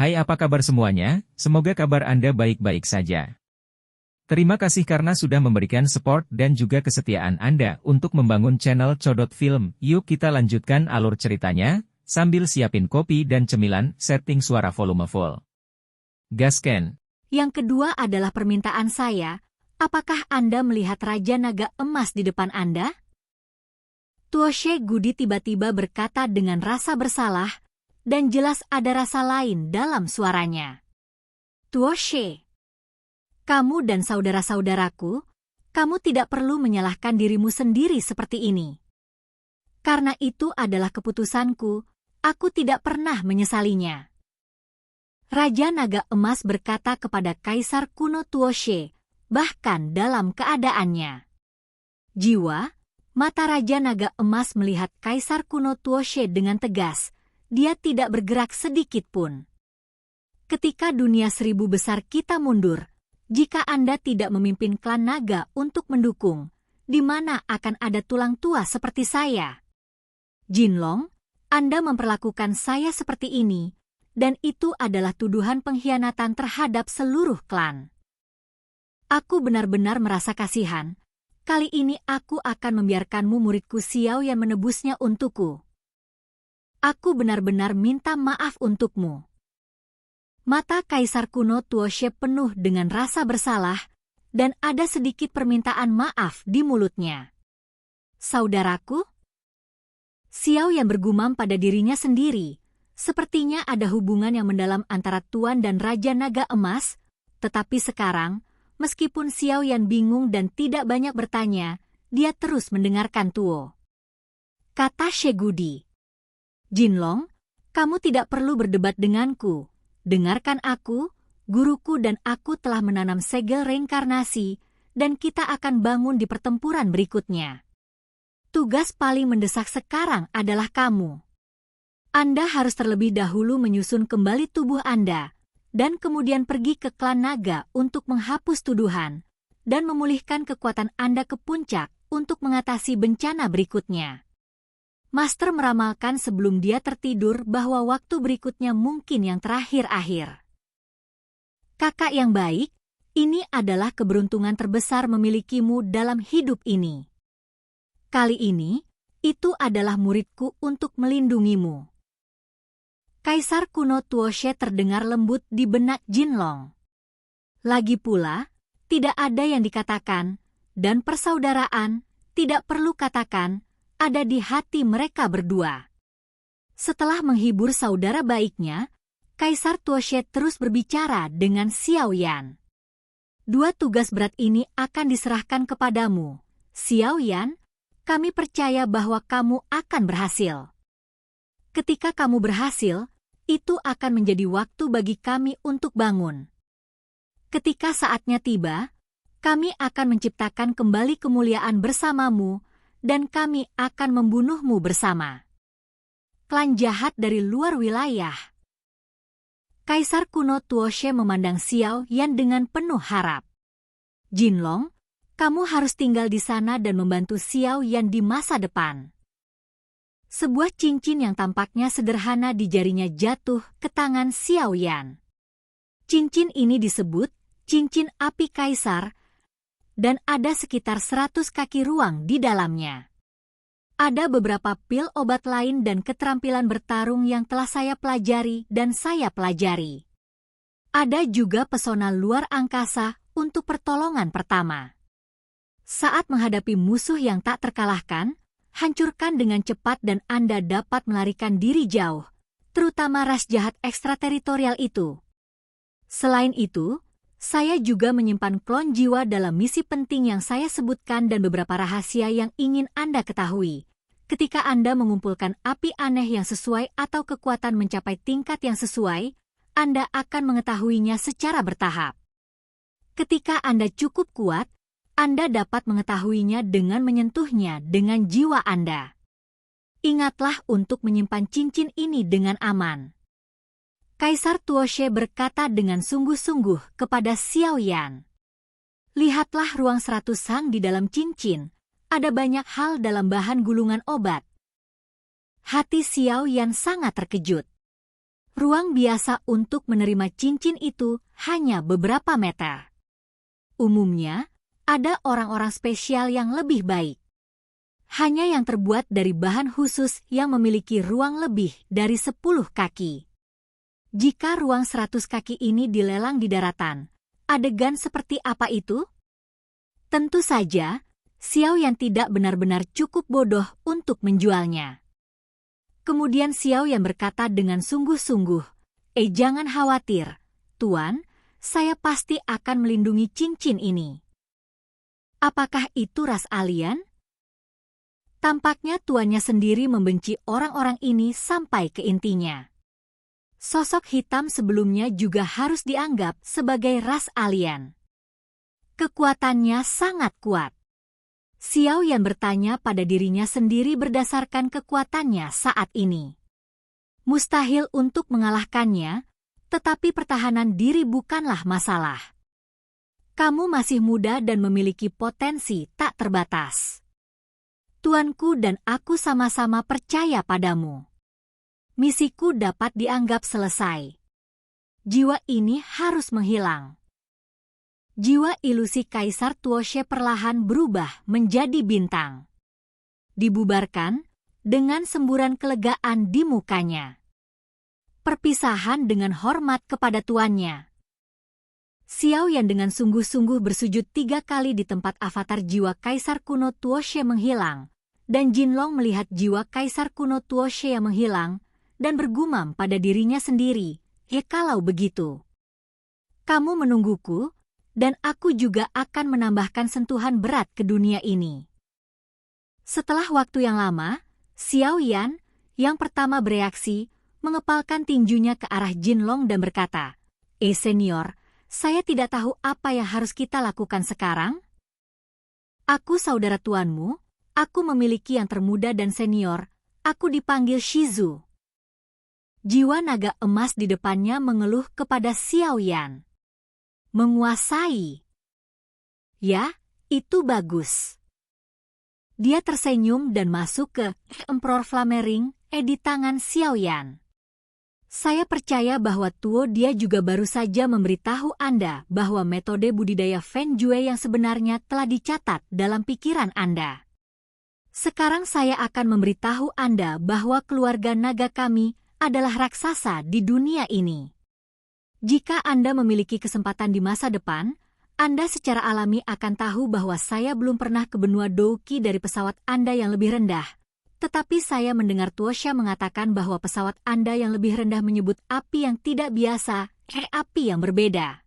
Hai, apa kabar semuanya? Semoga kabar Anda baik-baik saja. Terima kasih karena sudah memberikan support dan juga kesetiaan Anda untuk membangun channel Codot Film. Yuk kita lanjutkan alur ceritanya, sambil siapin kopi dan cemilan, setting suara volume full. Gasken. Yang kedua adalah permintaan saya, apakah Anda melihat Raja Naga Emas di depan Anda? Tuoshe Gudi tiba-tiba berkata dengan rasa bersalah, dan jelas ada rasa lain dalam suaranya. Tuoshe, kamu dan saudara-saudaraku, kamu tidak perlu menyalahkan dirimu sendiri seperti ini. Karena itu adalah keputusanku, aku tidak pernah menyesalinya. Raja Naga Emas berkata kepada Kaisar kuno Tuoshe, bahkan dalam keadaannya. Jiwa, mata Raja Naga Emas melihat Kaisar kuno Tuoshe dengan tegas, dia tidak bergerak sedikit pun. Ketika dunia 1000 besar kita mundur, jika Anda tidak memimpin klan naga untuk mendukung, di mana akan ada tulang tua seperti saya? Jinlong, Anda memperlakukan saya seperti ini, dan itu adalah tuduhan pengkhianatan terhadap seluruh klan. Aku benar-benar merasa kasihan. Kali ini aku akan membiarkanmu muridku Xiao Yan menebusnya untukku. Aku benar-benar minta maaf untukmu. Mata Kaisar kuno Tuoshe penuh dengan rasa bersalah, dan ada sedikit permintaan maaf di mulutnya. Saudaraku? Xiao Yan bergumam pada dirinya sendiri. Sepertinya ada hubungan yang mendalam antara Tuan dan Raja Naga Emas, tetapi sekarang, meskipun Xiao Yan bingung dan tidak banyak bertanya, dia terus mendengarkan Tuo. Kata Shegudi. Jinlong, kamu tidak perlu berdebat denganku. Dengarkan aku, guruku dan aku telah menanam segel reinkarnasi, dan kita akan bangun di pertempuran berikutnya. Tugas paling mendesak sekarang adalah kamu. Anda harus terlebih dahulu menyusun kembali tubuh Anda, dan kemudian pergi ke klan naga untuk menghapus tuduhan, dan memulihkan kekuatan Anda ke puncak untuk mengatasi bencana berikutnya. Master meramalkan sebelum dia tertidur bahwa waktu berikutnya mungkin yang terakhir-akhir. Kakak yang baik, ini adalah keberuntungan terbesar memilikimu dalam hidup ini. Kali ini, itu adalah muridku untuk melindungimu. Kaisar kuno Tuoshe terdengar lembut di benak Jinlong. Lagi pula, tidak ada yang dikatakan, dan persaudaraan, tidak perlu katakan, ada di hati mereka berdua. Setelah menghibur saudara baiknya, Kaisar Tuoshe terus berbicara dengan Xiao Yan. Dua tugas berat ini akan diserahkan kepadamu. Xiao Yan, kami percaya bahwa kamu akan berhasil. Ketika kamu berhasil, itu akan menjadi waktu bagi kami untuk bangun. Ketika saatnya tiba, kami akan menciptakan kembali kemuliaan bersamamu, dan kami akan membunuhmu bersama. Klan jahat dari luar wilayah. Kaisar kuno Tuoshe memandang Xiao Yan dengan penuh harap. Jinlong, kamu harus tinggal di sana dan membantu Xiao Yan di masa depan. Sebuah cincin yang tampaknya sederhana di jarinya jatuh ke tangan Xiao Yan. Cincin ini disebut cincin api kaisar, dan ada sekitar 100 kaki ruang di dalamnya. Ada beberapa pil obat lain dan keterampilan bertarung yang telah saya pelajari dan saya pelajari. Ada juga pesona luar angkasa untuk pertolongan pertama. Saat menghadapi musuh yang tak terkalahkan, hancurkan dengan cepat dan Anda dapat melarikan diri jauh, terutama ras jahat ekstrateritorial itu. Selain itu, saya juga menyimpan klon jiwa dalam misi penting yang saya sebutkan dan beberapa rahasia yang ingin Anda ketahui. Ketika Anda mengumpulkan api aneh yang sesuai atau kekuatan mencapai tingkat yang sesuai, Anda akan mengetahuinya secara bertahap. Ketika Anda cukup kuat, Anda dapat mengetahuinya dengan menyentuhnya dengan jiwa Anda. Ingatlah untuk menyimpan cincin ini dengan aman. Kaisar Tuoshe berkata dengan sungguh-sungguh kepada Xiao Yan. Lihatlah ruang 100 sang di dalam cincin, ada banyak hal dalam bahan gulungan obat. Hati Xiao Yan sangat terkejut. Ruang biasa untuk menerima cincin itu hanya beberapa meter. Umumnya, ada orang-orang spesial yang lebih baik. Hanya yang terbuat dari bahan khusus yang memiliki ruang lebih dari 10 kaki. Jika ruang 100 kaki ini dilelang di daratan, adegan seperti apa itu? Tentu saja, Xiao Yan tidak benar-benar cukup bodoh untuk menjualnya. Kemudian Xiao Yan berkata dengan sungguh-sungguh, jangan khawatir, Tuan, saya pasti akan melindungi cincin ini." Apakah itu ras alien? Tampaknya tuannya sendiri membenci orang-orang ini sampai ke intinya. Sosok hitam sebelumnya juga harus dianggap sebagai ras alien. Kekuatannya sangat kuat. Xiao Yan bertanya pada dirinya sendiri berdasarkan kekuatannya saat ini. Mustahil untuk mengalahkannya, tetapi pertahanan diri bukanlah masalah. Kamu masih muda dan memiliki potensi tak terbatas. Tuanku dan aku sama-sama percaya padamu. Misiku dapat dianggap selesai. Jiwa ini harus menghilang. Jiwa ilusi Kaisar Tuoshe perlahan berubah menjadi bintang. Dibubarkan dengan semburan kelegaan di mukanya. Perpisahan dengan hormat kepada tuannya. Xiao Yan dengan sungguh-sungguh bersujud 3 kali di tempat avatar jiwa Kaisar kuno Tuoshe menghilang, dan Jinlong melihat jiwa Kaisar kuno Tuoshe yang menghilang, dan bergumam pada dirinya sendiri, kalau begitu, kamu menungguku, dan aku juga akan menambahkan sentuhan berat ke dunia ini. Setelah waktu yang lama, Xiao Yan, yang pertama bereaksi, mengepalkan tinjunya ke arah Jinlong dan berkata, senior, saya tidak tahu apa yang harus kita lakukan sekarang. Aku saudara tuanmu, aku memiliki yang termuda dan senior, aku dipanggil Shizu. Jiwa naga emas di depannya mengeluh kepada Xiao Yan. Menguasai. Ya, itu bagus. Dia tersenyum dan masuk ke Emperor Flamering, di tangan Xiao Yan. Saya percaya bahwa Tuo dia juga baru saja memberitahu Anda bahwa metode budidaya Feng Jue yang sebenarnya telah dicatat dalam pikiran Anda. Sekarang saya akan memberitahu Anda bahwa keluarga naga kami adalah raksasa di dunia ini. Jika Anda memiliki kesempatan di masa depan, Anda secara alami akan tahu bahwa saya belum pernah ke benua Douki dari pesawat Anda yang lebih rendah. Tetapi saya mendengar Tuosha mengatakan bahwa pesawat Anda yang lebih rendah menyebut api yang tidak biasa, api yang berbeda.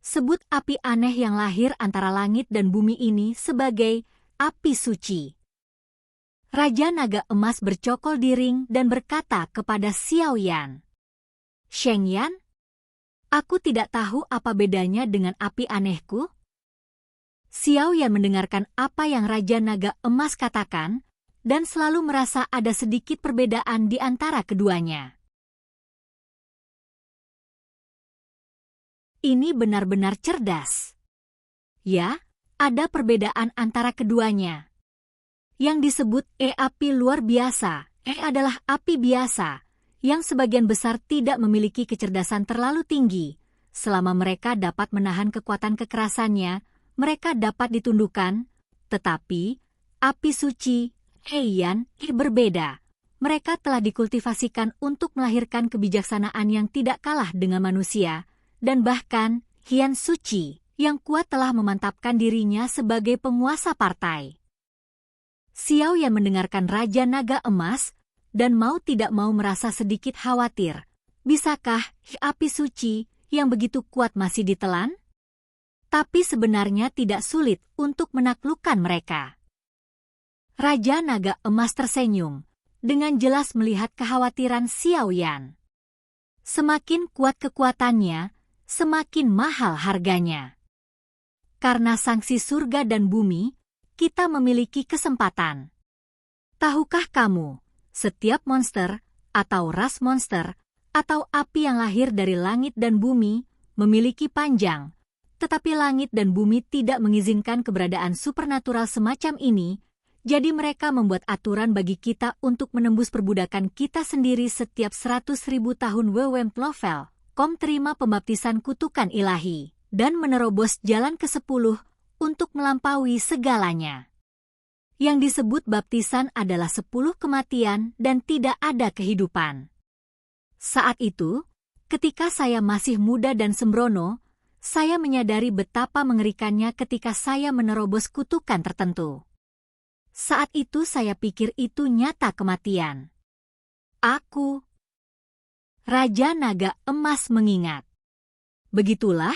Sebut api aneh yang lahir antara langit dan bumi ini sebagai api suci. Raja Naga Emas bercokol di ring dan berkata kepada Xiao Yan, "Sheng Yan, aku tidak tahu apa bedanya dengan api anehku." Xiao Yan mendengarkan apa yang Raja Naga Emas katakan, dan selalu merasa ada sedikit perbedaan di antara keduanya. Ini benar-benar cerdas. Ya, ada perbedaan antara keduanya. Yang disebut api luar biasa, adalah api biasa, yang sebagian besar tidak memiliki kecerdasan terlalu tinggi. Selama mereka dapat menahan kekuatan kekerasannya, mereka dapat ditundukkan, tetapi api suci, Yan, berbeda. Mereka telah dikultivasikan untuk melahirkan kebijaksanaan yang tidak kalah dengan manusia, dan bahkan Hian Suci, yang kuat telah memantapkan dirinya sebagai penguasa partai. Xiao Yan mendengarkan Raja Naga Emas, dan mau tidak mau merasa sedikit khawatir. Bisakah api suci yang begitu kuat masih ditelan? Tapi sebenarnya tidak sulit untuk menaklukkan mereka. Raja Naga Emas tersenyum, dengan jelas melihat kekhawatiran Xiao Yan. Semakin kuat kekuatannya, semakin mahal harganya. Karena sanksi surga dan bumi, kita memiliki kesempatan. Tahukah kamu, setiap monster, atau ras monster, atau api yang lahir dari langit dan bumi, memiliki panjang, tetapi langit dan bumi tidak mengizinkan keberadaan supernatural semacam ini. Jadi mereka membuat aturan bagi kita untuk menembus perbudakan kita sendiri setiap 100.000 tahun. Wewem Novel, Kom terima pembaptisan kutukan ilahi, dan menerobos jalan ke-10 untuk melampaui segalanya. Yang disebut baptisan adalah 10 kematian dan tidak ada kehidupan. Saat itu, ketika saya masih muda dan sembrono, saya menyadari betapa mengerikannya ketika saya menerobos kutukan tertentu. Saat itu saya pikir itu nyata kematian. Aku, Raja Naga Emas, mengingat. Begitulah,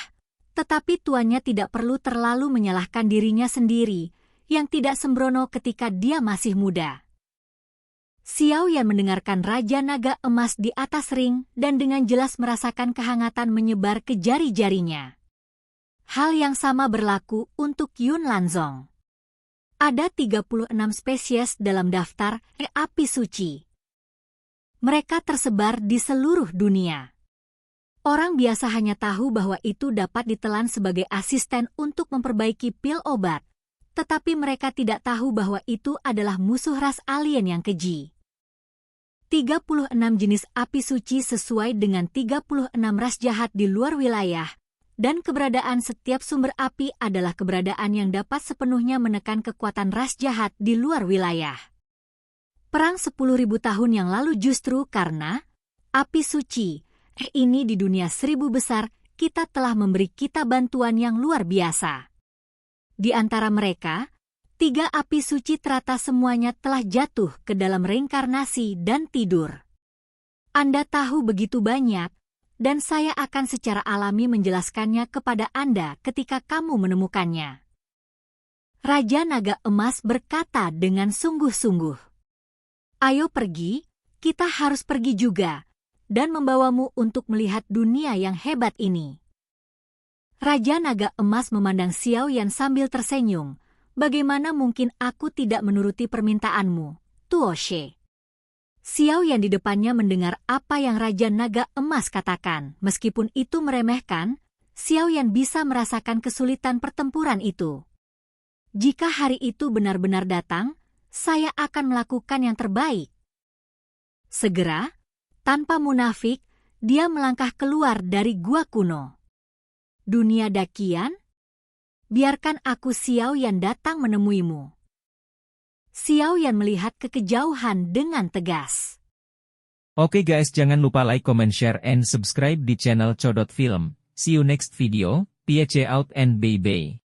tetapi tuannya tidak perlu terlalu menyalahkan dirinya sendiri, yang tidak sembrono ketika dia masih muda. Xiao Yan mendengarkan Raja Naga Emas di atas ring dan dengan jelas merasakan kehangatan menyebar ke jari-jarinya. Hal yang sama berlaku untuk Yun Lanzong. Ada 36 spesies dalam daftar api suci. Mereka tersebar di seluruh dunia. Orang biasa hanya tahu bahwa itu dapat ditelan sebagai asisten untuk memperbaiki pil obat, tetapi mereka tidak tahu bahwa itu adalah musuh ras alien yang keji. 36 jenis api suci sesuai dengan 36 ras jahat di luar wilayah, dan keberadaan setiap sumber api adalah keberadaan yang dapat sepenuhnya menekan kekuatan ras jahat di luar wilayah. Perang 10.000 tahun yang lalu justru karena api suci ini di dunia 1000 besar, kita telah memberi kita bantuan yang luar biasa. Di antara mereka, 3 api suci teratas semuanya telah jatuh ke dalam reinkarnasi dan tidur. Anda tahu begitu banyak, dan saya akan secara alami menjelaskannya kepada Anda ketika kamu menemukannya. Raja Naga Emas berkata dengan sungguh-sungguh, "Ayo pergi, kita harus pergi juga, dan membawamu untuk melihat dunia yang hebat ini." Raja Naga Emas memandang Xiao Yan sambil tersenyum. "Bagaimana mungkin aku tidak menuruti permintaanmu, Tuo She?" Xiao Yan di depannya mendengar apa yang Raja Naga Emas katakan. Meskipun itu meremehkan, Xiao Yan bisa merasakan kesulitan pertempuran itu. Jika hari itu benar-benar datang, saya akan melakukan yang terbaik. Segera, tanpa munafik, dia melangkah keluar dari gua kuno. Dunia dakian? Biarkan aku Xiao Yan datang menemuimu. Xiao Yan melihat ke kejauhan dengan tegas. Oke guys, jangan lupa like, comment, share, and subscribe di channel Codot Film. See you next video, peace out and bye-bye.